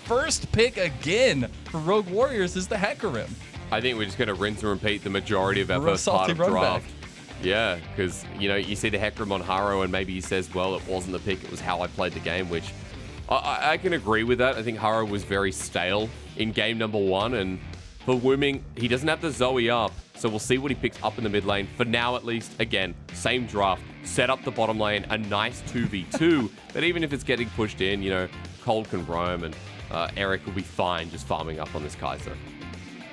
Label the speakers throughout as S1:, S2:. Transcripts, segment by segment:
S1: first pick again for Rogue Warriors is the Hecarim.
S2: I think we're just going to rinse and repeat the majority of our first part of draft. Yeah, because, you know, you see the Hecarim on Haro and maybe he says, well, it wasn't the pick, it was how I played the game, which I can agree with that. I think Haro was very stale in game number 1, and for Wuming, he doesn't have the Zoe up, so we'll see what he picks up in the mid lane. For now, at least, again, same draft, set up the bottom lane, a nice 2v2, that even if it's getting pushed in, you know, Cold can roam, and Eric will be fine just farming up on this Kaisa.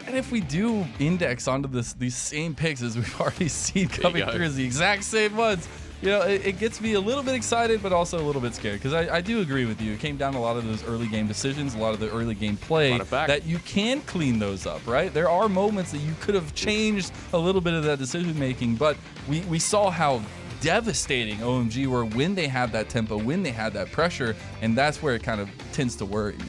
S1: And if we do index onto these same picks as we've already seen coming through as the exact same ones, you know, it gets me a little bit excited, but also a little bit scared, because I do agree with you. It came down to a lot of those early game decisions, a lot of the early game play, that you can clean those up, right? There are moments that you could have changed a little bit of that decision making, but we saw how devastating OMG were when they had that tempo, when they had that pressure, and that's where it kind of tends to worry me.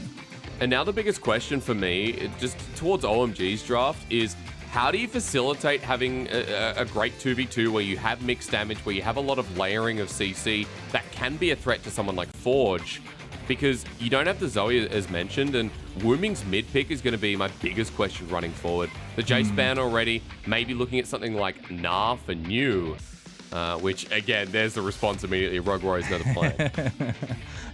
S2: And now the biggest question for me, just towards OMG's draft, is how do you facilitate having a great 2v2 where you have mixed damage, where you have a lot of layering of CC that can be a threat to someone like Forge? Because you don't have the Zoe as mentioned, and Wuming's mid pick is going to be my biggest question running forward. The Jace ban already, maybe looking at something like Nah for new. Which, again, there's the response immediately. Rogue Warriors know the plan.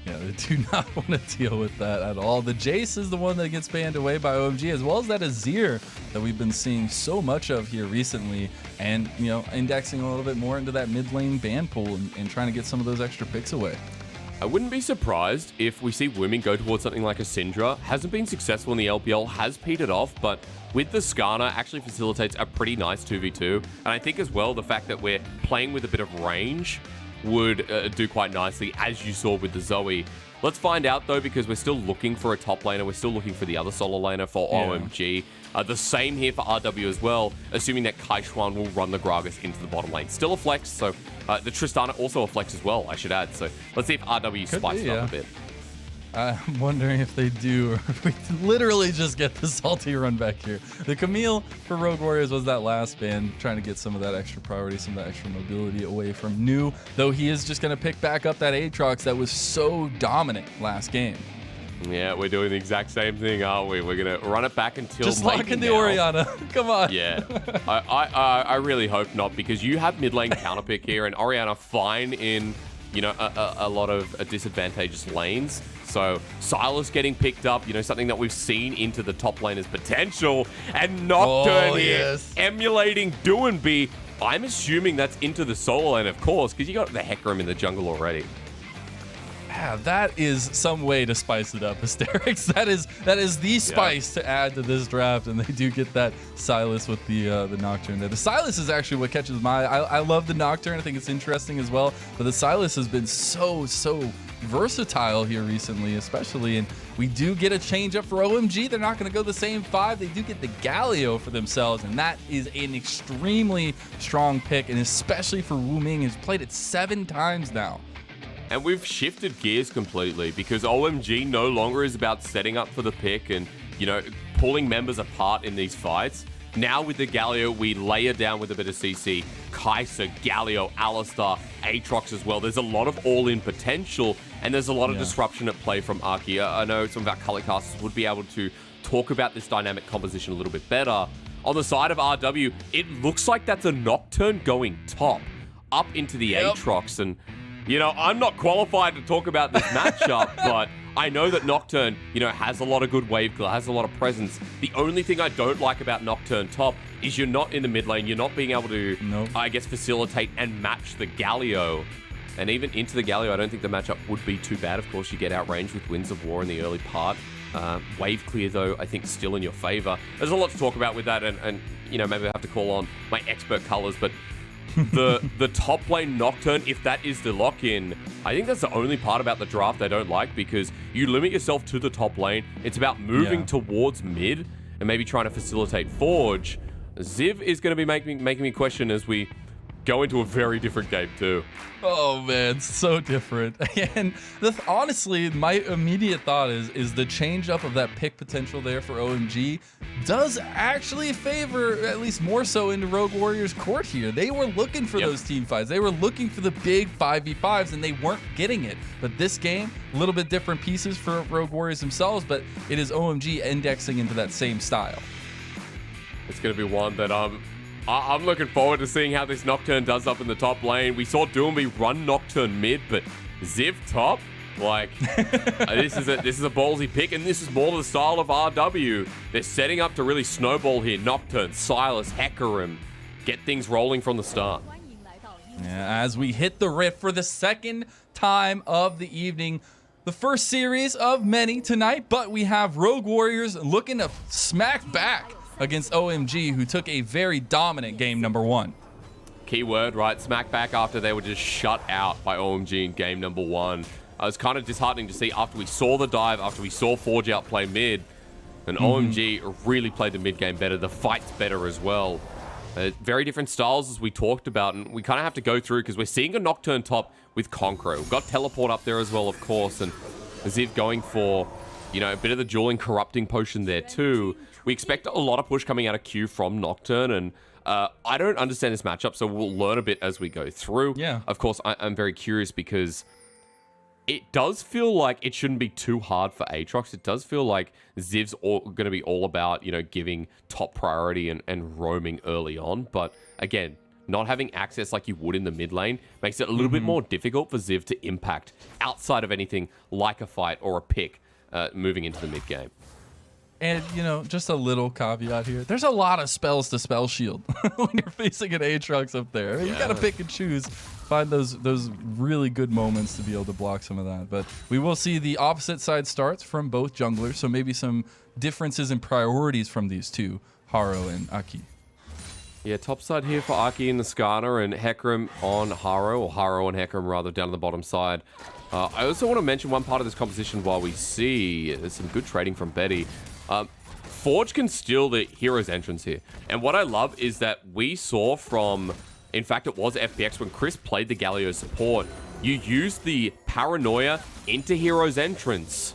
S1: Yeah, they do not want to deal with that at all. The Jace is the one that gets banned away by OMG, as well as that Azir that we've been seeing so much of here recently, and, you know, indexing a little bit more into that mid lane ban pool and trying to get some of those extra picks away.
S2: I wouldn't be surprised if we see Wuming go towards something like a Syndra. Hasn't been successful in the LPL, has petered off, but with the Skarner actually facilitates a pretty nice 2v2. And I think as well, the fact that we're playing with a bit of range would do quite nicely, as you saw with the Zoe. Let's find out, though, because we're still looking for a top laner. We're still looking for the other solo laner for OMG. The same here for RW as well, assuming that Kaisa will run the Gragas into the bottom lane. Still a flex, so the Tristana also a flex as well, I should add. So let's see if RW spices it up a bit.
S1: I'm wondering if they do, or if we literally just get the salty run back here. The Camille for Rogue Warriors was that last ban, trying to get some of that extra priority, some of that extra mobility away from New, though he is just going to pick back up that Aatrox that was so dominant last game.
S2: Yeah, we're doing the exact same thing, aren't we? We're going to run it back until
S1: just lock in the Orianna. Come on.
S2: Yeah. I really hope not, because you have mid lane counterpick here, and Orianna fine in, you know, a lot of disadvantageous lanes. So Sylas getting picked up, you know, something that we've seen into the top laner's potential. And Nocturne here, emulating Doinby. I'm assuming that's into the solo lane, of course, because you got the Hecarim in the jungle already.
S1: Yeah, that is some way to spice it up, Hysterics. That is the spice to add to this draft, and they do get that Sylas with the Nocturne there. The Sylas is actually what catches my eye. I love the Nocturne. I think it's interesting as well, but the Sylas has been so versatile here recently, especially, and we do get a change up for OMG. They're not going to go the same 5. They do get the Galio for themselves, and that is an extremely strong pick, and especially for Wuming, who's played it 7 times now.
S2: And we've shifted gears completely, because OMG no longer is about setting up for the pick and, you know, pulling members apart in these fights. Now with the Galio, we layer down with a bit of CC. Kaisa, Galio, Alistar, Aatrox as well. There's a lot of all-in potential, and there's a lot of disruption at play from Arky. I know some of our color casters would be able to talk about this dynamic composition a little bit better. On the side of RW, it looks like that's a Nocturne going top, up into the Aatrox, and you know, I'm not qualified to talk about this matchup, but I know that Nocturne, you know, has a lot of good wave clear, has a lot of presence. The only thing I don't like about Nocturne top is you're not in the mid lane. You're not being able to, I guess, facilitate and match the Galio. And even into the Galio, I don't think the matchup would be too bad. Of course, you get outranged with Winds of War in the early part. Wave clear, though, I think still in your favor. There's a lot to talk about with that, and you know, maybe I have to call on my expert colors, but the top lane Nocturne, if that is the lock-in, I think that's the only part about the draft I don't like, because you limit yourself to the top lane. It's about moving towards mid and maybe trying to facilitate Forge. Ziv is going to be making me question as we go into a very different game too.
S1: Oh man, so different. And honestly, my immediate thought is the change up of that pick potential there for OMG does actually favor, at least more so, into Rogue Warriors' court here. They were looking for those team fights. They were looking for the big 5v5s, and they weren't getting it. But this game, a little bit different pieces for Rogue Warriors themselves, but it is OMG indexing into that same style.
S2: It's going to be one that I'm looking forward to seeing how this Nocturne does up in the top lane. We saw Doombie run Nocturne mid, but Ziv top, like, this is a ballsy pick, and this is more the style of RW. They're setting up to really snowball here. Nocturne, Sylas, Hecarim, get things rolling from the start.
S1: Yeah, as we hit the rift for the second time of the evening. The first series of many tonight, but we have Rogue Warriors looking to smack back against OMG, who took a very dominant game number 1.
S2: Keyword, right? Smack back after they were just shut out by OMG in game number 1. It was kind of disheartening to see after we saw the dive, after we saw Forge out play mid, and OMG really played the mid game better. The fight's better as well. Very different styles as we talked about, and we kind of have to go through because we're seeing a Nocturne top with Conqueror. We've got Teleport up there as well, of course, and Ziv going for, you know, a bit of the dueling corrupting potion there too. We expect a lot of push coming out of Q from Nocturne, and I don't understand this matchup, so we'll learn a bit as we go through.
S1: Yeah.
S2: Of course, I'm very curious because it does feel like it shouldn't be too hard for Aatrox. It does feel like Ziv's going to be all about, you know, giving top priority and roaming early on. But again, not having access like you would in the mid lane makes it a little bit more difficult for Ziv to impact outside of anything like a fight or a pick moving into the mid game.
S1: And, you know, just a little caveat here. There's a lot of spells to spell shield when you're facing an Aatrox up there. You got to pick and choose. Find those really good moments to be able to block some of that. But we will see the opposite side starts from both junglers. So maybe some differences in priorities from these two, Haro and Aki.
S2: Yeah, top side here for Aki and the Skarner, and Hecarim on Haro, or Haro and Hecarim rather, down on the bottom side. I also want to mention one part of this composition while we see some good trading from Betty. Forge can steal the hero's entrance here. And what I love is that we saw from, in fact, it was FPX when Chris played the Galio support. You use the paranoia into hero's entrance.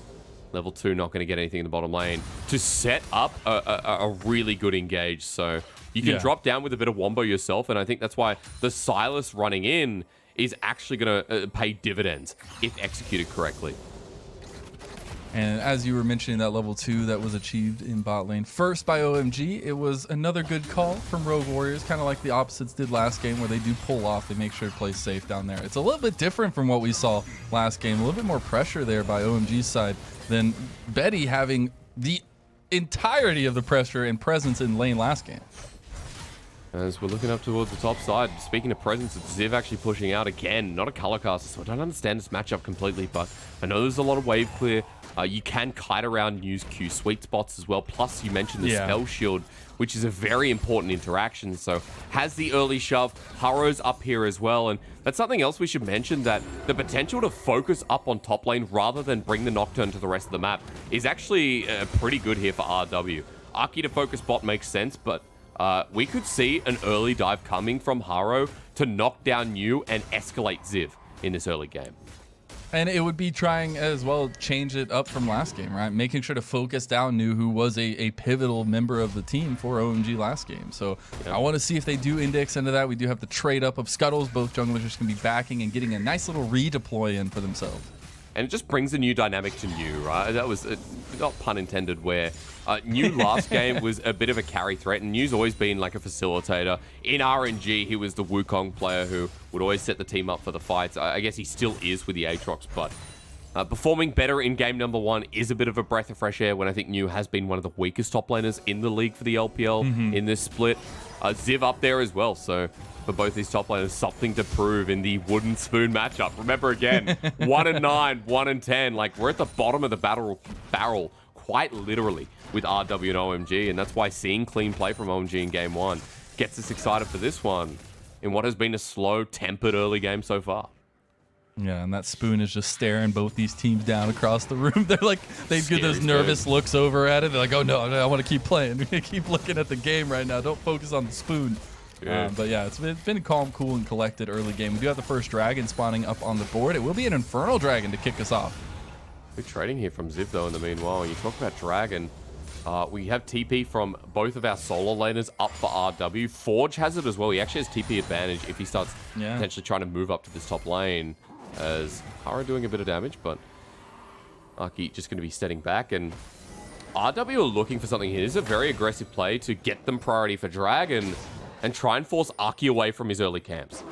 S2: Level 2 not going to get anything in the bottom lane to set up a really good engage. So you can drop down with a bit of wombo yourself. And I think that's why the Sylas running in is actually going to pay dividends if executed correctly.
S1: And as you were mentioning, that level 2 that was achieved in bot lane first by OMG, it was another good call from Rogue Warriors, kind of like the opposites did last game, where they do pull off, they make sure to play safe down there. It's a little bit different from what we saw last game, a little bit more pressure there by OMG's side than Betty having the entirety of the pressure and presence in lane last game.
S2: As we're looking up towards the top side, speaking of presence, it's Ziv actually pushing out again. Not a color caster, so I don't understand this matchup completely, but I know there's a lot of wave clear. You can kite around and use Q sweet spots as well. Plus, you mentioned the spell shield, which is a very important interaction. So, has the early shove. Haro's up here as well. And that's something else we should mention, that the potential to focus up on top lane rather than bring the Nocturne to the rest of the map is actually pretty good here for RW. Aki to focus bot makes sense, but we could see an early dive coming from Haro to knock down New and escalate Ziv in this early game.
S1: And it would be trying as well change it up from last game, right? Making sure to focus down New, who was a pivotal member of the team for OMG last game. So I want to see if they do index into that. We do have the trade up of Scuttles. Both junglers can be backing and getting a nice little redeploy in for themselves.
S2: And it just brings a new dynamic to New, right? That was, not pun intended, where New last game was a bit of a carry threat, and New's always been like a facilitator. In RNG, he was the Wukong player who would always set the team up for the fights. I guess he still is with the Aatrox, but performing better in game number 1 is a bit of a breath of fresh air when I think New has been one of the weakest top laners in the league for the LPL in this split. Ziv up there as well, so for both these top laners, something to prove in the wooden spoon matchup. Remember again, 1-9, 1-10. Like, we're at the bottom of the barrel, quite literally, with RW and OMG, and that's why seeing clean play from OMG in game 1 gets us excited for this one in what has been a slow, tempered early game so far.
S1: Yeah, and that spoon is just staring both these teams down across the room. They're like, they get those nervous looks over at it. They're like, oh no, I want to keep playing. We keep looking at the game right now. Don't focus on the spoon. But yeah, it's been calm, cool, and collected early game. We do have the first dragon spawning up on the board. It will be an Infernal Dragon to kick us off.
S2: Good trading here from Ziv, though, in the meanwhile. You talk about Dragon. We have TP from both of our solo laners up for RW. Forge has it as well. He actually has TP advantage if he starts potentially trying to move up to this top lane. As Haro doing a bit of damage, but Aki just going to be stepping back. And RW are looking for something here. This is a very aggressive play to get them priority for Dragon and try and force Aki away from his early camps.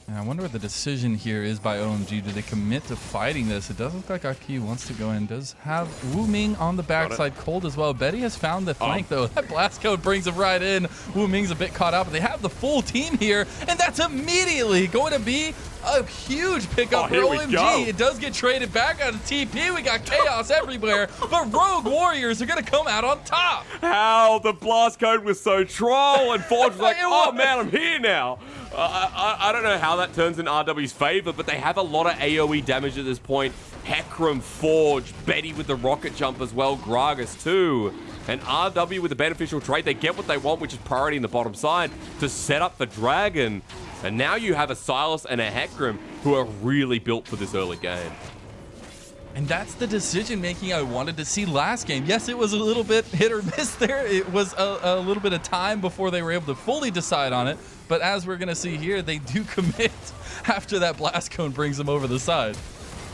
S1: And I wonder what the decision here is by OMG. Do they commit to fighting this? It does look like Aki wants to go in. Does have Wuming on the backside cold as well. Betty has found the flank, though. That blast code brings him right in. Wuming's a bit caught up. They have the full team here, and that's immediately going to be a huge pickup for OMG. It does get traded back on TP. We got chaos everywhere, but Rogue Warriors are going to come out on top.
S2: How the blast code was so troll, and Forge was like, oh man, I'm here now. I don't know how that turns in RW's favor, but they have a lot of AoE damage at this point. Hecarim, Forge, Betty with the rocket jump as well, Gragas too. And RW with the beneficial trade, they get what they want, which is priority in the bottom side to set up the Dragon. And now you have a Sylas and a Hecarim who are really built for this early game.
S1: And that's the decision making I wanted to see last game. Yes, it was a little bit hit or miss there. It was a little bit of time before they were able to fully decide on it. But as we're going to see here, they do commit after that blast cone brings them over the side.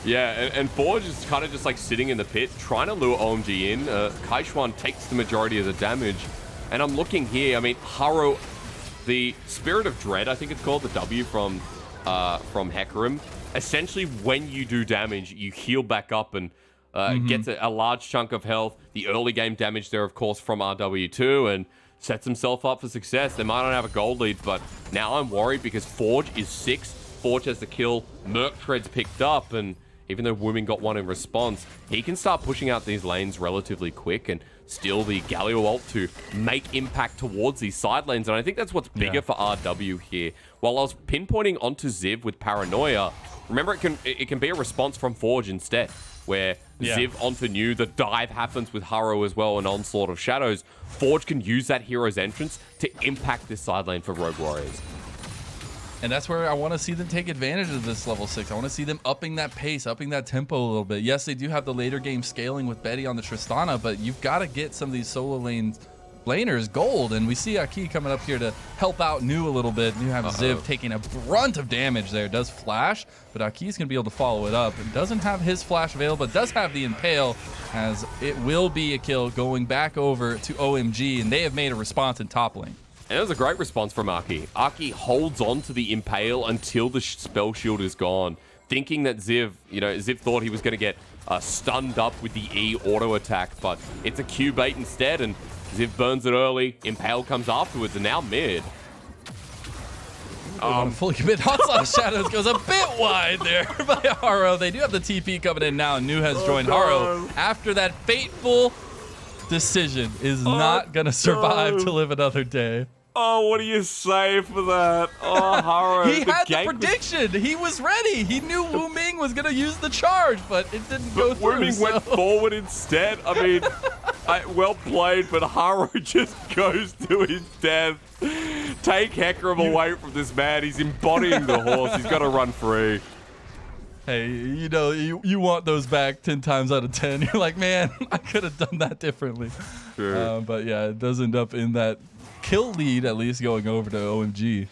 S2: Yeah, and Forge is kind of just like sitting in the pit, trying to lure OMG in. Kaishuan takes the majority of the damage. And I'm looking here, I mean, Haro, the Spirit of Dread, I think it's called, the W from Hecarim. Essentially, when you do damage, you heal back up and gets a large chunk of health. The early game damage there, of course, from RW2, and sets himself up for success. They might not have a gold lead, but now I'm worried because Forge is 6. Forge has the kill. Merc Tread's picked up, and even though Wuming got one in response, he can start pushing out these lanes relatively quick and steal the Galio ult to make impact towards these side lanes. And I think that's what's bigger for RW here. While I was pinpointing onto Ziv with Paranoia, remember it can be a response from Forge instead, where Ziv onto New, the dive happens with Haro as well, and Onslaught of Shadows. Forge can use that hero's entrance to impact this side lane for Rogue Warriors.
S1: And that's where I want to see them take advantage of this level 6. I want to see them upping that pace, upping that tempo a little bit. Yes, they do have the later game scaling with Betty on the Tristana, but you've got to get some of these solo laners gold. And we see Aki coming up here to help out New a little bit. You have Ziv taking a brunt of damage there. Does flash, but Aki's going to be able to follow it up. It doesn't have his flash available, but does have the Impale, as it will be a kill going back over to OMG, and they have made a response in top lane.
S2: And it was a great response from Aki. Aki holds on to the Impale until the spell shield is gone, thinking that Ziv thought he was going to get stunned up with the E auto attack, but it's a Q bait instead, and Ziv burns it early. Impale comes afterwards, and now mid.
S1: Fully commit. Onslaught of Shadows goes a bit wide there by Haro. They do have the TP coming in now, and New has joined Haro after that fateful decision is not going to survive to live another day.
S2: Oh, what do you say for that? Oh, Haro.
S1: He had the prediction. He was ready. He knew Wuming was going to use the charge, but it didn't go through.
S2: Wuming went forward instead. I mean, well played, but Haro just goes to his death. Take Hecarim away from this man. He's embodying the horse. He's got to run free.
S1: Hey, you know, you want those back 10 times out of 10. You're like, man, I could have done that differently. Sure. But yeah, it does end up in that kill lead, at least going over to OMG.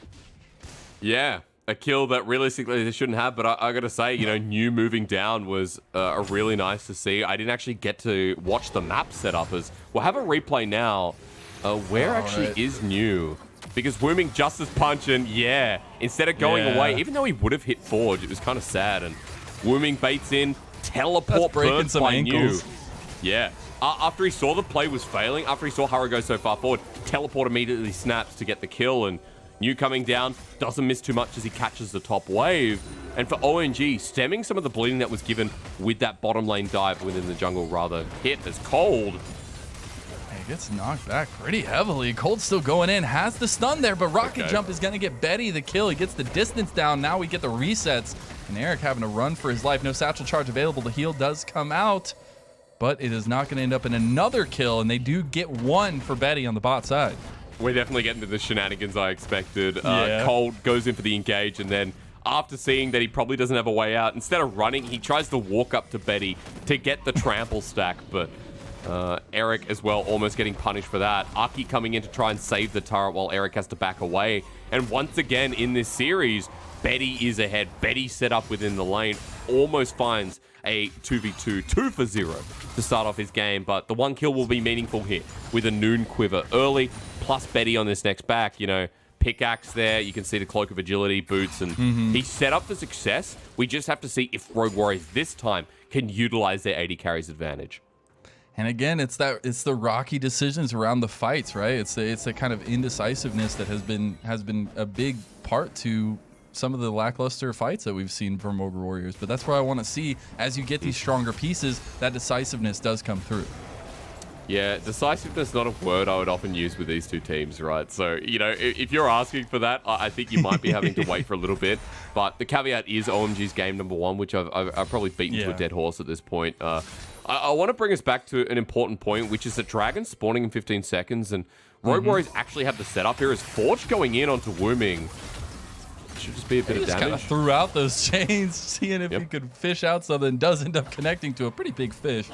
S2: Yeah, a kill that realistically they shouldn't have, but I gotta say, you know, New moving down was really nice to see. I didn't actually get to watch the map setup. As we'll have a replay now. Where is New? Because Wuming just as punching, instead of going away, even though he would have hit Forge, it was kind of sad. And Wuming baits in, teleport burns by New. Yeah. After he saw the play was failing, after he saw Haro go so far forward, teleport immediately snaps to get the kill, and New coming down, doesn't miss too much as he catches the top wave. And for OMG, stemming some of the bleeding that was given with that bottom lane dive within the jungle rather hit as Cold.
S1: He gets knocked back pretty heavily. Cold's still going in, has the stun there, but Rocket Jump is going to get Betty the kill. He gets the distance down. Now we get the resets, and Eric having to run for his life. No satchel charge available. The heal does come out, but it is not going to end up in another kill, and they do get one for Betty on the bot side.
S2: We're definitely getting to the shenanigans I expected.
S1: Yeah.
S2: Cold goes in for the engage, and then after seeing that he probably doesn't have a way out, instead of running, he tries to walk up to Betty to get the trample stack, but Eric as well almost getting punished for that. Aki coming in to try and save the turret while Eric has to back away. And once again in this series, Betty is ahead. Betty set up within the lane, almost finds a 2v2, 2 for 0 to start off his game, but the 1 kill will be meaningful here with a Noon Quiver early, plus Betty on this next back, you know, pickaxe there, you can see the Cloak of Agility, boots, and he's set up for success. We just have to see if Rogue Warriors this time can utilize their AD carry's advantage.
S1: And again, it's the rocky decisions around the fights, right? It's the kind of indecisiveness that has been a big part to some of the lackluster fights that we've seen from Rogue Warriors. But that's where I want to see, as you get these stronger pieces, that decisiveness does come through.
S2: Yeah, decisiveness not a word I would often use with these two teams, right? So, you know, if you're asking for that, I think you might be having to wait for a little bit. But the caveat is OMG's game number 1, which I've probably beaten to a dead horse at this point. I want to bring us back to an important point, which is that Dragon spawning in 15 seconds, and Rogue Warriors actually have the setup here as Forge going in onto Wuming. Should just be a bit of damage.
S1: Kind of threw out those chains, seeing if he could fish out something. Does end up connecting to a pretty big fish.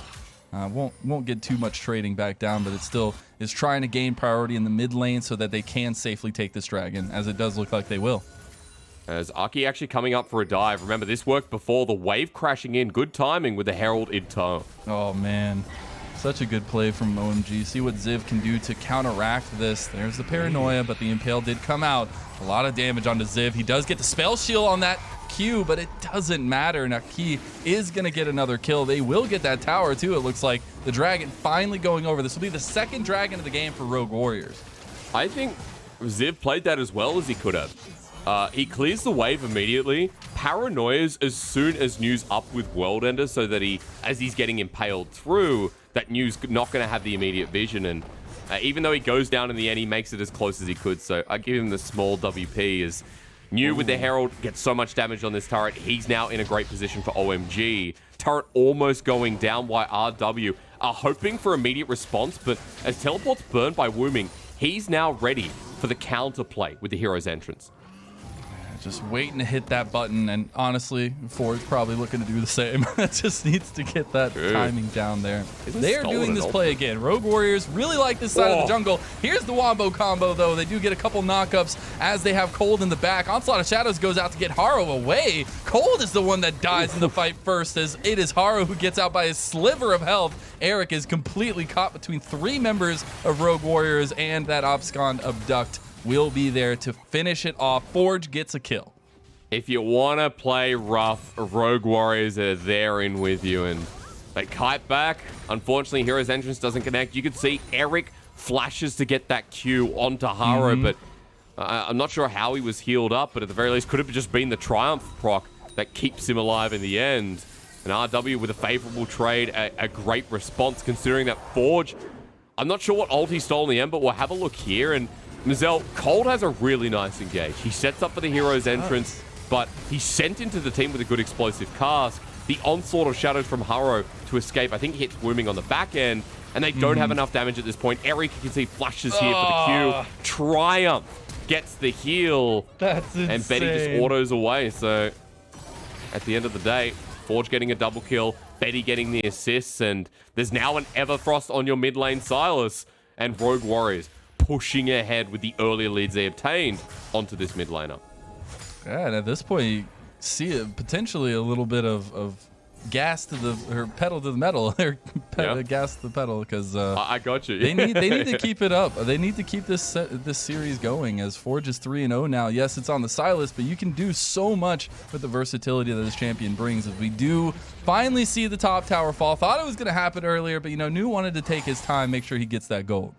S1: Won't get too much trading back down, but it still is trying to gain priority in the mid lane so that they can safely take this dragon, as it does look like they will.
S2: As Aki actually coming up for a dive. Remember, this worked before, the wave crashing in. Good timing with the Herald in tow.
S1: Oh, man. Such a good play from OMG. See what Ziv can do to counteract this. There's the paranoia, but the Impale did come out. A lot of damage onto Ziv. He does get the spell shield on that Q, but it doesn't matter. Naki is going to get another kill. They will get that tower, too, it looks like. The dragon finally going over. This will be the second dragon of the game for Rogue Warriors.
S2: I think Ziv played that as well as he could have. He clears the wave immediately, paranoias as soon as New's up with World Ender, so that as he's getting impaled through, that New's not going to have the immediate vision. And even though he goes down in the end, he makes it as close as he could. So I give him the small WP as New with the Herald gets so much damage on this turret. He's now in a great position for OMG. Turret almost going down while RW are hoping for immediate response, but as teleport's burned by Wuming, he's now ready for the counterplay with the hero's entrance.
S1: Just waiting to hit that button, and honestly, Ford's probably looking to do the same. Just needs to get that timing down there. They are doing this play again. Rogue Warriors really like this side of the jungle. Here's the Wombo combo, though. They do get a couple knockups as they have Cold in the back. Onslaught of Shadows goes out to get Haro away. Cold is the one that dies in the fight first, as it is Haro who gets out by a sliver of health. Eric is completely caught between 3 members of Rogue Warriors, and that Obscon Abduct will be there to finish it off. Forge gets a kill.
S2: If you want to play rough, Rogue Warriors are there in with you, and they kite back. Unfortunately, Hero's Entrance doesn't connect. You can see Eric flashes to get that Q onto Haro, but I'm not sure how he was healed up, but at the very least could have just been the Triumph proc that keeps him alive in the end. And RW with a favorable trade, a great response considering that Forge, I'm not sure what ult he stole in the end, but we'll have a look here. And Mazel, Cold has a really nice engage. He sets up for the Hero's Entrance, but he's sent into the team with a good explosive cast. The onslaught of Shadows from Haro to escape, I think, hits Wuming on the back end, and they don't have enough damage at this point. Eric, you can see, flashes here for the Q. Triumph gets the heal.
S1: That's insane.
S2: And Betty just autos away. So at the end of the day, Forge getting a double kill, Betty getting the assists, and there's now an Everfrost on your mid lane, Sylas, and Rogue Warriors pushing ahead with the earlier leads they obtained onto this mid laner.
S1: Yeah, and at this point, you see potentially a little bit of gas to or pedal to the metal, or gas to the pedal, because
S2: I got you.
S1: they need to keep it up. They need to keep this series going, as Forge is 3-0 now. Yes, it's on the Sylas, but you can do so much with the versatility that this champion brings. As we do finally see the top tower fall. Thought it was going to happen earlier, but New wanted to take his time, make sure he gets that gold.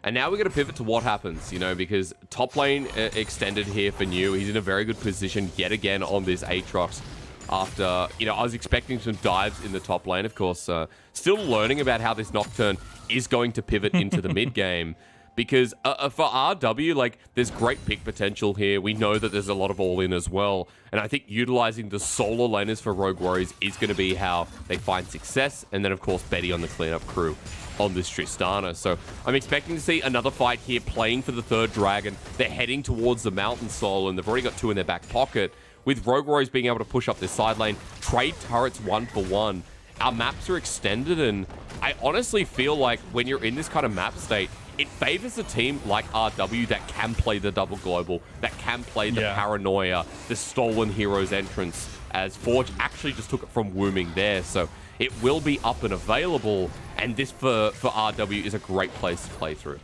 S2: And now we're going to pivot to what happens, because top lane extended here for New. He's in a very good position yet again on this Aatrox. After, I was expecting some dives in the top lane, of course. Still learning about how this Nocturne is going to pivot into the mid game. because for RW, like, there's great pick potential here. We know that there's a lot of all-in as well, and I think utilizing the solo laners for Rogue Warriors is going to be how they find success, and then, of course, Betty on the cleanup crew on this Tristana. So I'm expecting to see another fight here, playing for the third dragon. They're heading towards the Mountain Soul, and they've already got 2 in their back pocket, with Rogue Warriors being able to push up this side lane, trade turrets 1 for 1. Our maps are extended, and I honestly feel like when you're in this kind of map state, it favors a team like RW that can play the double global, that can play the paranoia, the stolen heroes entrance, as Forge actually just took it from Wuming there. So it will be up and available, and this for RW is a great place to play through.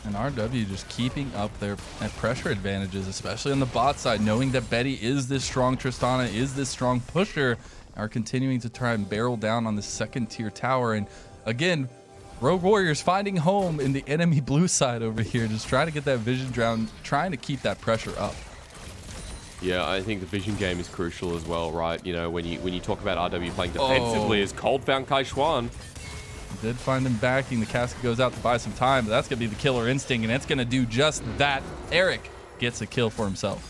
S1: And RW just keeping up their pressure advantages, especially on the bot side, knowing that Betty is this strong Tristana, is this strong pusher, are continuing to try and barrel down on the second tier tower. And again, Rogue Warriors finding home in the enemy blue side over here, just trying to get that vision down, trying to keep that pressure up.
S2: Yeah, I think the vision game is crucial as well, right? You know, when you talk about RW playing defensively, as Cold found Kaishuan.
S1: Did find him backing. The casket goes out to buy some time, but that's going to be the killer instinct, and it's going to do just that. Eric gets a kill for himself.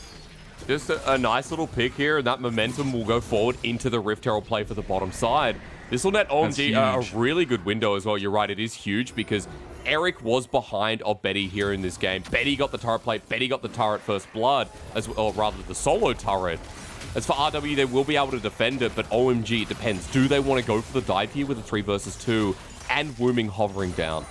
S2: Just a nice little pick here, and that momentum will go forward into the Rift Herald play for the bottom side. This will net OMG a really good window as well. You're right, it is huge, because Eric was behind of Betty here in this game. Betty got the turret plate, Betty got the turret first blood, or rather the solo turret. As for RW, they will be able to defend it, but OMG, it depends. Do they want to go for the dive here with a 3 versus 2 and Wuming hovering down?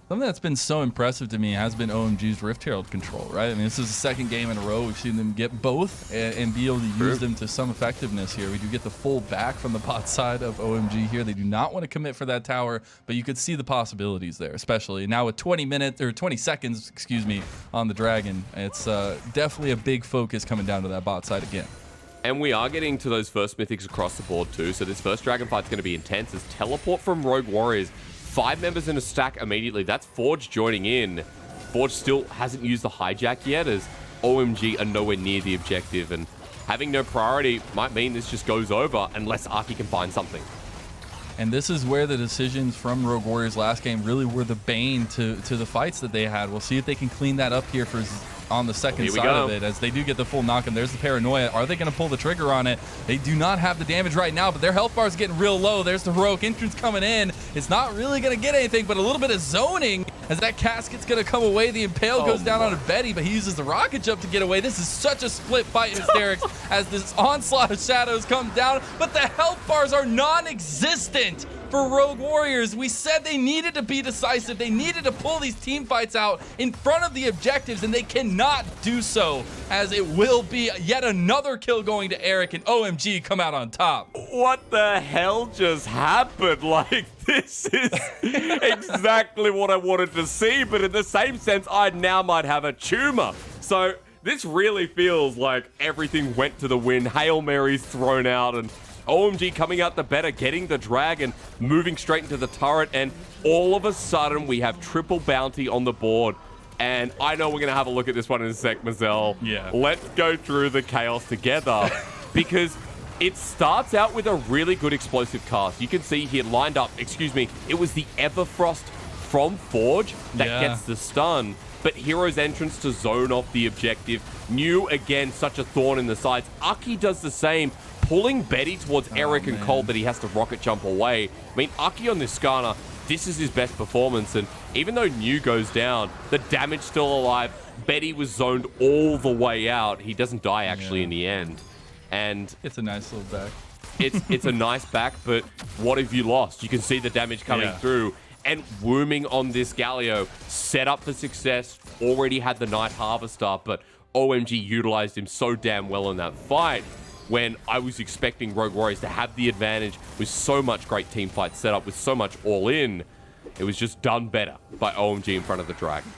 S1: Something that's been so impressive to me has been OMG's Rift Herald control, right? I mean, this is the second game in a row we've seen them get both and be able to use them to some effectiveness here. We do get the full back from the bot side of OMG here. They do not want to commit for that tower, but you could see the possibilities there, especially now with 20 seconds, excuse me, on the Dragon. It's definitely a big focus coming down to that bot side again.
S2: And we are getting to those first mythics across the board too, so this first Dragon fight's going to be intense. As teleport from Rogue Warriors, 5 members in a stack immediately. That's Forge joining in. Forge still hasn't used the hijack yet, as OMG are nowhere near the objective, and having no priority might mean this just goes over unless Aki can find something.
S1: And this is where the decisions from Rogue Warriors last game really were the bane to the fights that they had. We'll see if they can clean that up here on the second side of it, as they do get the full knock. And there's the paranoia. Are they going to pull the trigger on it? They do not have the damage right now, but their health bar is getting real low. There's the heroic entrance coming in. It's not really going to get anything, but a little bit of zoning as that casket's going to come away. The impale goes down on a Betty, but he uses the rocket jump to get away. This is such a split fight in Hysterics as this onslaught of shadows come down, but the health bars are non-existent for Rogue Warriors. We said they needed to be decisive. They needed to pull these team fights out in front of the objectives, and they cannot do so, as it will be yet another kill going to Eric, and OMG come out on top.
S2: What the hell just happened? Like, this is exactly what I wanted to see, but in the same sense, I now might have a tumor. So this really feels like everything went to the wind. Hail Mary's thrown out, and OMG coming out the better, getting the dragon, moving straight into the turret, and all of a sudden we have triple bounty on the board. And I know we're going to have a look at this one in a sec, Mazel.
S1: Yeah.
S2: Let's go through the chaos together, because it starts out with a really good explosive cast. You can see here lined up, it was the Everfrost from Forge that gets the stun. But Hero's entrance to zone off the objective. New again, such a thorn in the sides. Aki does the same, pulling Betty towards Eric and Cole, but he has to rocket jump away. I mean, Aki on this Skarner, this is his best performance, and even though New goes down, the damage still alive. Betty was zoned all the way out. He doesn't die actually in the end. And
S1: it's a nice little back.
S2: it's a nice back, but what have you lost? You can see the damage coming through. And Wuming on this Galio, set up for success, already had the Night Harvester, but OMG utilized him so damn well in that fight, when I was expecting Rogue Warriors to have the advantage with so much great team fight set up, with so much all-in. It was just done better by OMG in front of the Dragon.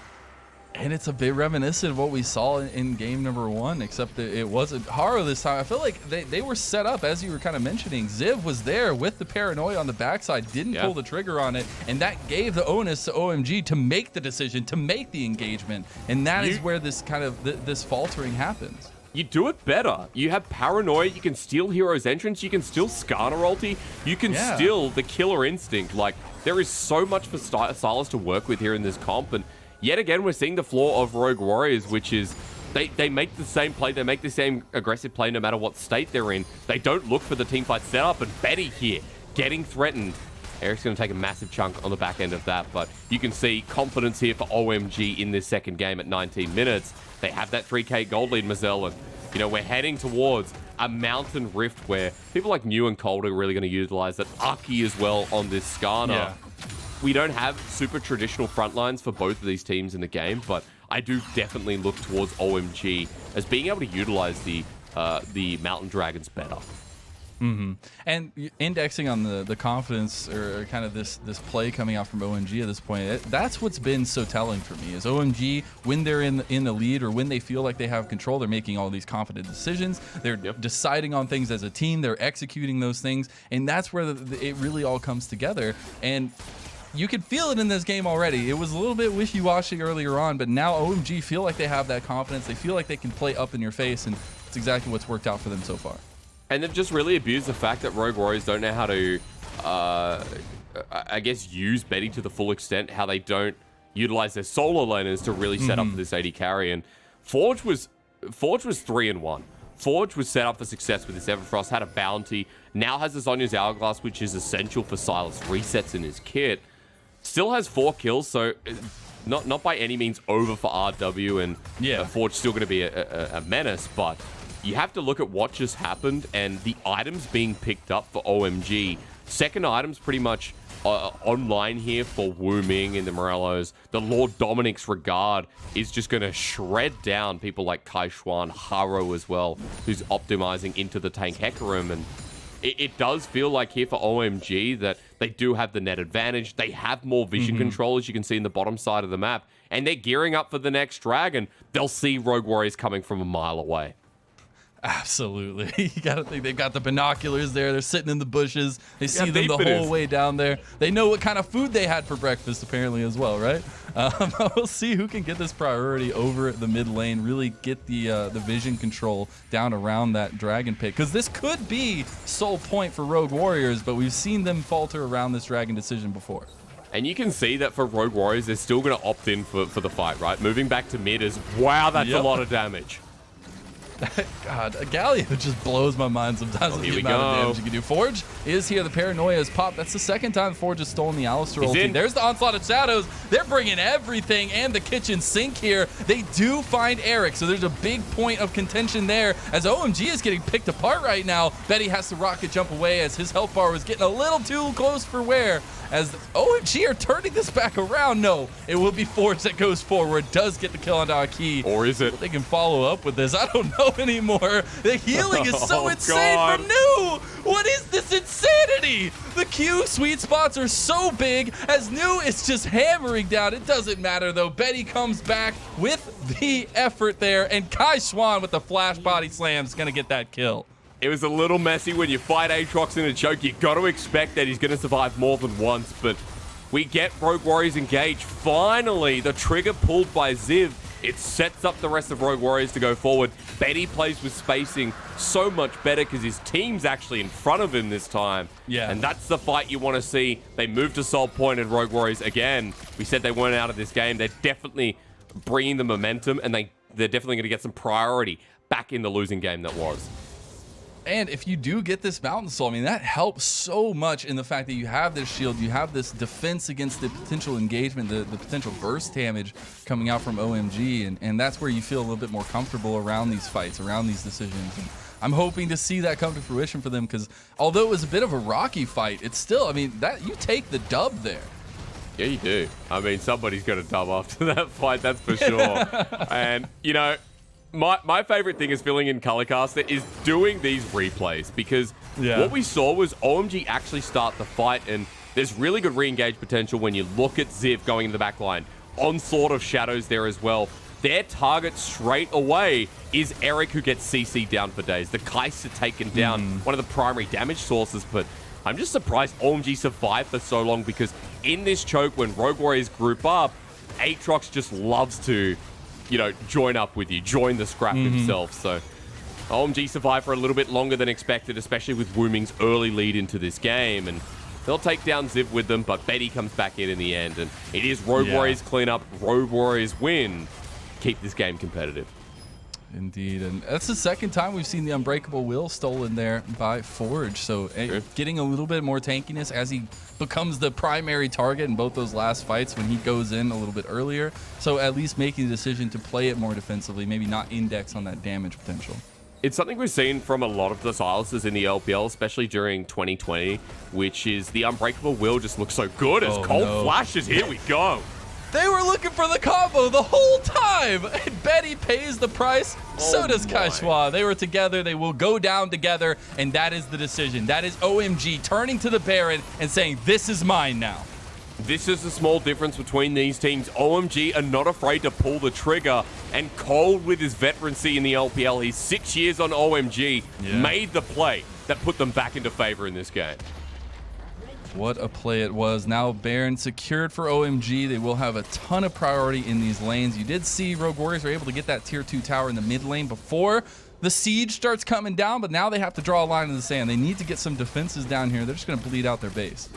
S1: And it's a bit reminiscent of what we saw in game number 1, except that it wasn't Haro this time. I feel like they were set up, as you were kind of mentioning. Ziv was there with the paranoia on the backside, didn't pull the trigger on it, and that gave the onus to OMG to make the decision, to make the engagement. And that is where this kind of this faltering happens.
S2: you do it better. You have Paranoia, you can steal Hero's Entrance, you can steal Skarner ulti, you can steal the Killer Instinct. Like, there is so much for Sylas to work with here in this comp, and yet again, we're seeing the flaw of Rogue Warriors, which is they make the same play, they make the same aggressive play no matter what state they're in. They don't look for the teamfight setup, and Betty here, getting threatened. Eric's going to take a massive chunk on the back end of that, but you can see confidence here for OMG in this second game at 19 minutes. They have that 3k gold lead, Mazel, and you know, we're heading towards a mountain rift where people like New and Cold are really going to utilize that. Aki as well on this Skarner.
S1: Yeah.
S2: We don't have super traditional front lines for both of these teams in the game, but I do definitely look towards OMG as being able to utilize the Mountain Dragons better.
S1: And indexing on the confidence or kind of this play coming out from OMG at this point, that's what's been so telling for me is OMG, when they're in the lead or when they feel like they have control, they're making all these confident decisions. They're deciding on things as a team. They're executing those things. And that's where it really all comes together. And you could feel it in this game already. It was a little bit wishy-washy earlier on, but now OMG feel like they have that confidence. They feel like they can play up in your face, and it's exactly what's worked out for them so far.
S2: And they've just really abused the fact that Rogue Warriors don't know how to, I guess, use Betty to the full extent, how they don't utilize their solo laners to really set up for this AD carry. And Forge was 3-1. Forge was set up for success with this Everfrost, had a bounty, now has the Zhonya's Hourglass, which is essential for Sylas resets in his kit. Still has 4 kills, so not by any means over for RW, and Forge still going to be a menace, but you have to look at what just happened and the items being picked up for OMG. Second item's pretty much online here for Wuming and the Morellos. The Lord Dominic's Regard is just going to shred down people like Kaisa, Haro as well, who's optimizing into the tank Hecarim. And it does feel like here for OMG that they do have the net advantage. They have more vision control, as you can see in the bottom side of the map. And they're gearing up for the next dragon. They'll see Rogue Warriors coming from a mile away.
S1: Absolutely. You gotta think they've got the binoculars there. They're sitting in the bushes. They see them the whole way down there. They know what kind of food they had for breakfast, apparently, as well, right? We'll see who can get this priority over the mid lane, really get the vision control down around that dragon pit. Because this could be sole point for Rogue Warriors, but we've seen them falter around this dragon decision before.
S2: And you can see that for Rogue Warriors, they're still going to opt in for the fight, right? Moving back to mid is, wow, that's a lot of damage.
S1: God, Galio just blows my mind sometimes with the amount of damage you can do. Forge is here. The Paranoia is popped. That's the second time Forge has stolen the Alistar ulti. There's the Onslaught of Shadows. They're bringing everything and the kitchen sink here. They do find Eric, so there's a big point of contention there as OMG is getting picked apart right now. Betty has to rocket jump away as his health bar was getting a little too close for wear. As OMG are turning this back around. No, it will be Forge that goes forward, does get the kill on Aki. Or is it? They can follow up with this. I don't know anymore. The healing is so insane from New. What is this insanity? The Q sweet spots are so big as New is just hammering down. It doesn't matter though. Betty comes back with the effort there, and Kaisa with the flash body slam is going to get that kill.
S2: It was a little messy when you fight Aatrox in a choke. You got to expect that he's going to survive more than once, but we get Rogue Warriors engaged. Finally, the trigger pulled by Ziv. It sets up the rest of Rogue Warriors to go forward. Betty plays with spacing so much better because his team's actually in front of him this time. Yeah. And that's the fight you want to see. They move to Soul Point and Rogue Warriors again. We said they weren't out of this game. They're definitely bringing the momentum, and they're definitely going to get some priority back in the losing game that was.
S1: And if you do get this Mountain Soul, I mean, that helps so much in the fact that you have this shield, you have this defense against the potential engagement, the potential burst damage coming out from OMG, and that's where you feel a little bit more comfortable around these fights, around these decisions. And I'm hoping to see that come to fruition for them because although it was a bit of a rocky fight, it's still, I mean, that you take the dub there.
S2: Yeah, you do. I mean, somebody's got a dub after that fight, that's for sure. And, you know, My favorite thing is filling in Colorcaster is doing these replays because what we saw was OMG actually start the fight, and there's really good re-engage potential when you look at Ziv going in the back line. Onslaught of Shadows there as well. Their target straight away is Eric, who gets CC down for days. The Kaisa taken down, one of the primary damage sources, but I'm just surprised OMG survived for so long because in this choke, when Rogue Warriors group up, Aatrox just loves to, you know, join up with you, join the scrap himself. So OMG survived for a little bit longer than expected, especially with Wuming's early lead into this game. And they'll take down Ziv with them, but Betty comes back in the end. And it is Rogue Warriors cleanup, Rogue Warriors win. Keep this game competitive.
S1: Indeed, and that's the second time we've seen the Unbreakable Will stolen there by Forge. So getting a little bit more tankiness as he becomes the primary target in both those last fights when he goes in a little bit earlier. So at least making the decision to play it more defensively, maybe not index on that damage potential.
S2: It's something we've seen from a lot of the Sylases in the LPL, especially during 2020, which is the Unbreakable Will just looks so good as Cold flashes. Here we go.
S1: They were looking for the combo the whole time, and Betty pays the price. So does Kaisa. They were together. They will go down together, and that is the decision. That is OMG turning to the Baron and saying, this is mine now.
S2: This is the small difference between these teams. OMG are not afraid to pull the trigger, and Cold with his veterancy in the LPL, he's 6 years on OMG, made the play that put them back into favor in this game.
S1: What a play it was. Now Baron secured for OMG. They will have a ton of priority in these lanes. You did see Rogue Warriors were able to get that tier 2 tower in the mid lane before the siege starts coming down, but now they have to draw a line in the sand. They need to get some defenses down here. They're just going to bleed out their base.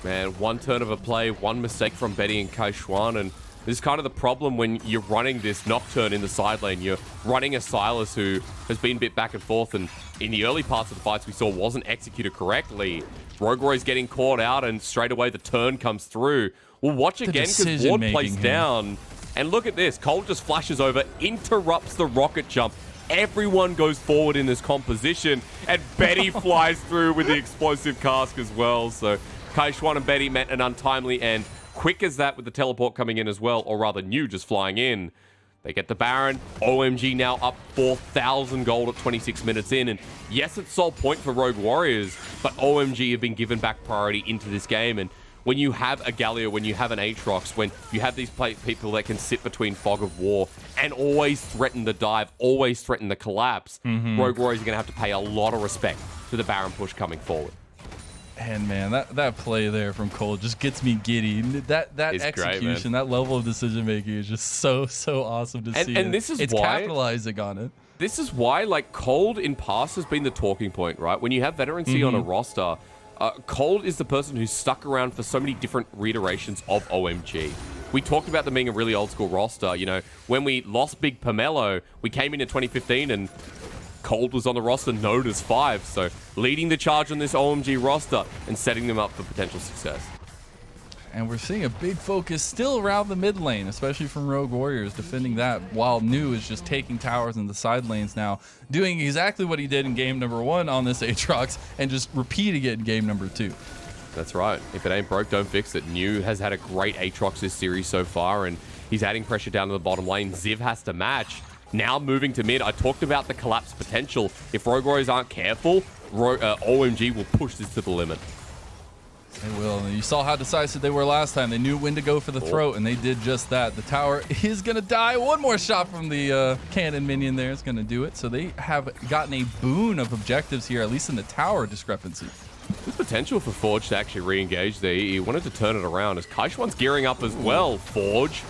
S2: Man, one turn of a play, one mistake from Betty and Kaisa, and this is kind of the problem when you're running this Nocturne in the side lane. You're running a Sylas who has been a bit back and forth, and in the early parts of the fights we saw wasn't executed correctly. Rogue Warriors getting caught out, and straight away the turn comes through. We'll watch again because Ward plays down. And look at this. Cold just flashes over, interrupts the rocket jump. Everyone goes forward in this composition, and Betty flies through with the explosive cask as well. So Kaisa and Betty met an untimely end. Quick as that with the teleport coming in as well, or rather New just flying in. They get the Baron. OMG now up 4,000 gold at 26 minutes in. And yes, it's sole point for Rogue Warriors, but OMG have been given back priority into this game. And when you have a Galio, when you have an Aatrox, when you have these people that can sit between Fog of War and always threaten the dive, always threaten the collapse, Rogue Warriors are going to have to pay a lot of respect to the Baron push coming forward.
S1: And man, that play there from Cole just gets me giddy. That
S2: it's
S1: execution,
S2: great,
S1: that level of decision making is just so awesome to see.
S2: And this is
S1: it's
S2: why
S1: capitalizing on it.
S2: This is why, like, Cold in past has been the talking point, right? When you have veterancy on a roster, Cold is the person who's stuck around for so many different reiterations of OMG. We talked about them being a really old school roster. You know, when we lost Big Pomelo, we came in 2015 and Cold was on the roster known as 5, so leading the charge on this OMG roster and setting them up for potential success.
S1: And we're seeing a big focus still around the mid lane, especially from Rogue Warriors, defending that, while New is just taking towers in the side lanes now, doing exactly what he did in game number 1 on this Aatrox, and just repeating it in game number 2.
S2: That's right. If it ain't broke, don't fix it. New has had a great Aatrox this series so far, and he's adding pressure down to the bottom lane. Ziv has to match. Now moving to mid, I talked about the collapse potential. If Rogue Warriors aren't careful, OMG will push this to the limit.
S1: They will. And you saw how decisive they were last time. They knew when to go for the throat, and they did just that. The tower is going to die. One more shot from the cannon minion there is going to do it. So they have gotten a boon of objectives here, at least in the tower discrepancy.
S2: There's potential for Forge to actually re-engage there. He wanted to turn it around as Kaishuan's gearing up as well. Forge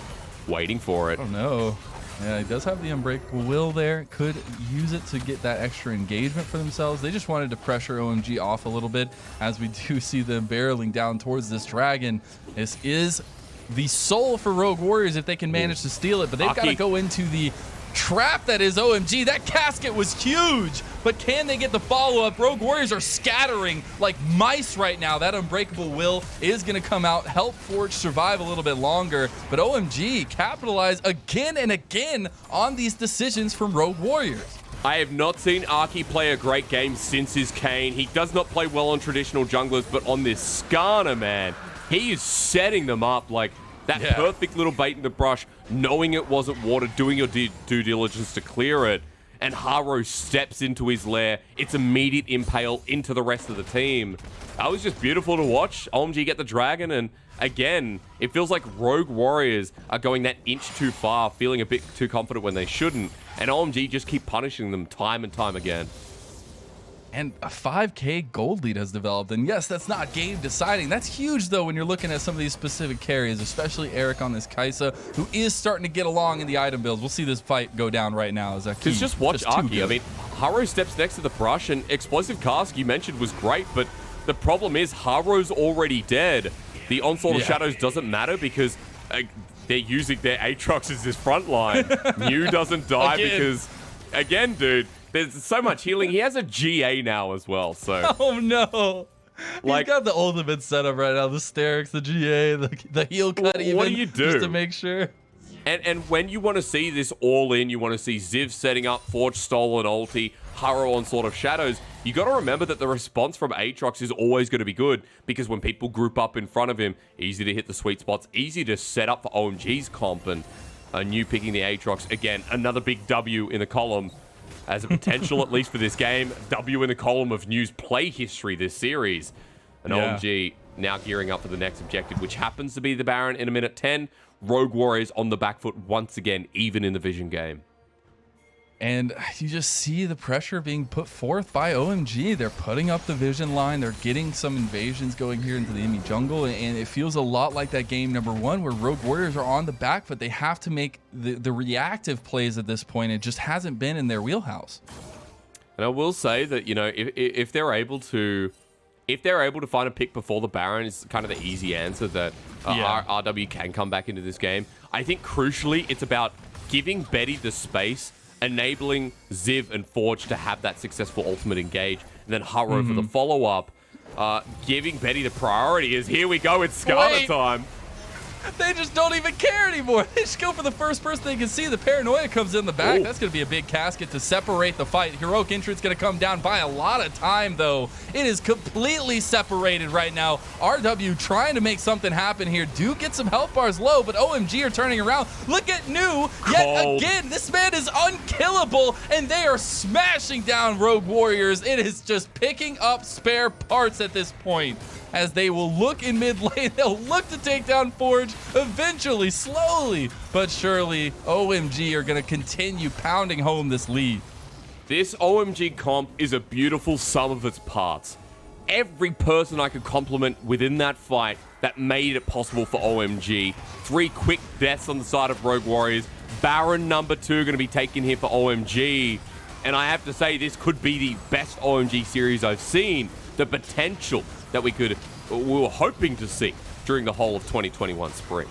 S2: waiting for it.
S1: Oh, no. Yeah, he does have the Unbreakable Will there. Could use it to get that extra engagement for themselves. They just wanted to pressure OMG off a little bit, as we do see them barreling down towards this dragon. This is the soul for Rogue Warriors if they can manage to steal it, but they've got to go into the trap that is OMG. That casket was huge, but can they get the follow-up? Rogue Warriors are scattering like mice right now. That Unbreakable Will is going to come out, help Forge survive a little bit longer, but OMG capitalize again and again on these decisions from Rogue Warriors.
S2: I have not seen Arky play a great game since his Kayn. He does not play well on traditional junglers, but on this Skarner, man, he is setting them up like that perfect little bait in the brush, knowing it wasn't water, doing your due diligence to clear it, and Haro steps into his lair. It's immediate impale into the rest of the team. That was just beautiful to watch. OMG get the dragon, and again, it feels like Rogue Warriors are going that inch too far, feeling a bit too confident when they shouldn't, and OMG just keep punishing them time and time again.
S1: And a 5k gold lead has developed. And yes, that's not game deciding. That's huge though when you're looking at some of these specific carries, especially Eric on this Kaisa, who is starting to get along in the item builds. We'll see this fight go down right now.
S2: Because just watch Aki. I mean, Haro steps next to the brush, and Explosive Cask you mentioned was great, but the problem is Haro's already dead. The Onslaught of Shadows doesn't matter because they're using their Aatrox as his front line. Mew doesn't die because, again, dude, there's so much healing. He has a GA now as well, so.
S1: Oh, no. Like, he's got the ultimate setup right now. The Hysterics, the GA, the heal cut even.
S2: What do you do?
S1: Just to make sure.
S2: And when you want to see this all in, you want to see Ziv setting up, Forge stolen ulti, Haro on Sword of Shadows, you got to remember that the response from Aatrox is always going to be good because when people group up in front of him, easy to hit the sweet spots, easy to set up for OMG's comp, and New picking the Aatrox. Again, another big W in the column as a potential, at least for this game, W in the column of New's play history this series. And OMG now gearing up for the next objective, which happens to be the Baron in a minute 10. Rogue Warriors on the back foot once again, even in the Vision game.
S1: And you just see the pressure being put forth by OMG. They're putting up the Vision line. They're getting some invasions going here into the enemy jungle. And it feels a lot like that game number 1 where Rogue Warriors are on the back foot. They have to make the reactive plays at this point. It just hasn't been in their wheelhouse.
S2: And I will say that, you know, if they're able to find a pick before the Baron, is kind of the easy answer that RW can come back into this game. I think crucially, it's about giving Betty the space, enabling Ziv and Forge to have that successful ultimate engage, and then Haro for the follow-up. Giving Betty the priority is, here we go, it's Skarner time.
S1: They just don't even care anymore. They just go for the first person they can see. The Paranoia comes in the back. Ooh. That's going to be a big casket to separate the fight. Heroic Entrance going to come down by a lot of time, though. It is completely separated right now. RW trying to make something happen here. Do get some health bars low, but OMG are turning around. Look at New yet again. This man is unkillable, and they are smashing down Rogue Warriors. It is just picking up spare parts at this point. As they will look in mid lane, they'll look to take down Forge eventually, slowly but surely. OMG are going to continue pounding home this lead.
S2: This OMG comp is a beautiful sum of its parts. Every person I could compliment within that fight that made it possible for OMG. 3 quick deaths on the side of Rogue Warriors. Baron number 2 going to be taken here for OMG. And I have to say, this could be the best OMG series I've seen. The potential that we were hoping to see during the whole of 2021 spring.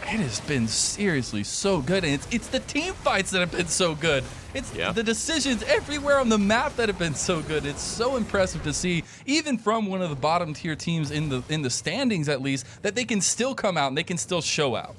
S1: It has been seriously so good, and it's the team fights that have been so good. It's the decisions everywhere on the map that have been so good. It's so impressive to see, even from one of the bottom tier teams in the standings at least, that they can still come out and they can still show out.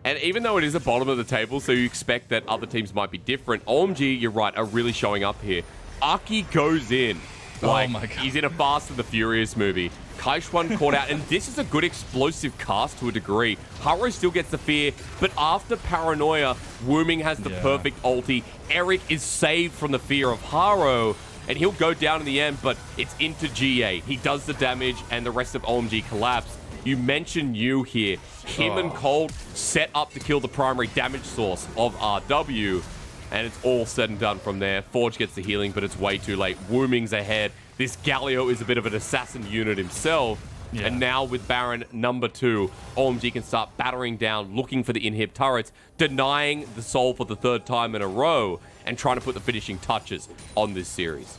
S2: And even though it is a bottom of the table, so you expect that other teams might be different, OMG, you're right, are really showing up here. Aki goes in. Like, oh my God. He's in a Fast and the Furious movie. Kaishwan caught out, and this is a good explosive cast to a degree. Haro still gets the fear, but after Paranoia, Wuming has the perfect ulti. Eric is saved from the fear of Haro, and he'll go down in the end, but it's into GA. He does the damage, and the rest of OMG collapse. You mentioned Yu here. Him and Cold set up to kill the primary damage source of RW. And it's all said and done from there. Forge gets the healing, but it's way too late. Wuming's ahead. This Galio is a bit of an assassin unit himself. Yeah. And now with Baron number 2, OMG can start battering down, looking for the inhib turrets, denying the soul for the 3rd time in a row, and trying to put the finishing touches on this series.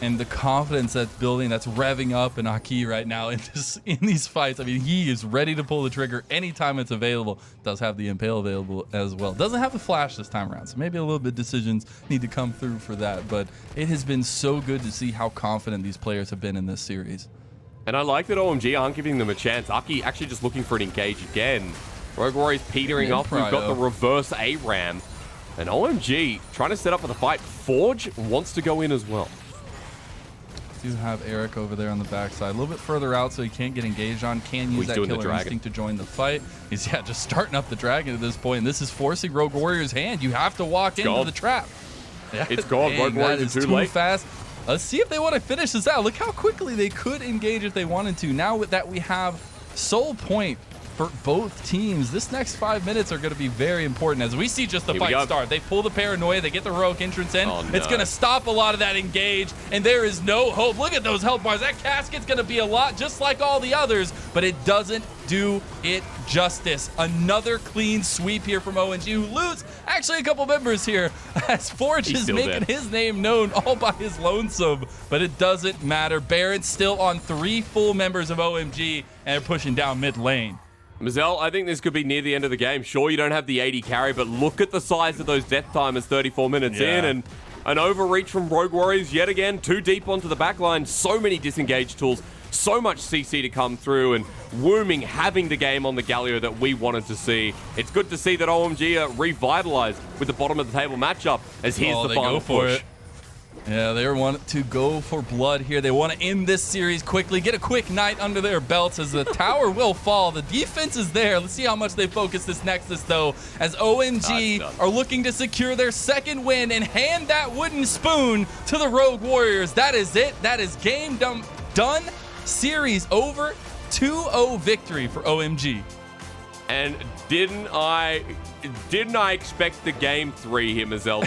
S1: And the confidence that's building, that's revving up in Aki right now in these fights. I mean, he is ready to pull the trigger anytime it's available. Does have the Impale available as well. Doesn't have the Flash this time around, so maybe a little bit decisions need to come through for that. But it has been so good to see how confident these players have been in this series.
S2: And I like that OMG aren't giving them a chance. Aki actually just looking for an engage again. Rogue Warriors petering off. We've got the reverse ARAM. And OMG trying to set up for the fight. Forge wants to go in as well.
S1: Do have Eric over there on the backside, a little bit further out so he can't get engaged on. Can use that killer instinct to join the fight. He's just starting up the dragon at this point, and this is forcing Rogue Warrior's hand. You have to walk into the trap.
S2: It's gone. Rogue Warriors are too late.
S1: Fast. Let's see if they want to finish this out. Look how quickly they could engage if they wanted to. Now with that, we have Soul Point for both teams. This next 5 minutes are going to be very important as we see just the fight start. They pull the paranoia, they get the heroic entrance in.
S2: Oh, no.
S1: It's going to stop a lot of that engage, and there is no hope. Look at those health bars. That casket's going to be a lot just like all the others, but it doesn't do it justice. Another clean sweep here from OMG, who lose actually a couple members here as Forge is making his name known all by his lonesome, but it doesn't matter. Baron's still on 3 full members of OMG, and they're pushing down mid lane.
S2: Mazel, I think this could be near the end of the game. Sure, you don't have the AD carry, but look at the size of those death timers 34 minutes in, and an overreach from Rogue Warriors yet again, too deep onto the backline. So many disengage tools, so much CC to come through, and Wuming having the game on the Galio that we wanted to see. It's good to see that OMG are revitalized with the bottom of the table matchup, as here's the final push.
S1: Yeah, they want to go for blood here. They want to end this series quickly, get a quick night under their belts as the tower will fall. The defense is there. Let's see how much they focus this Nexus, though, as OMG are looking to secure their second win and hand that wooden spoon to the Rogue Warriors. That is it. That is game done. Series over. 2-0 victory for OMG.
S2: And didn't I expect the game 3 here, Mazel?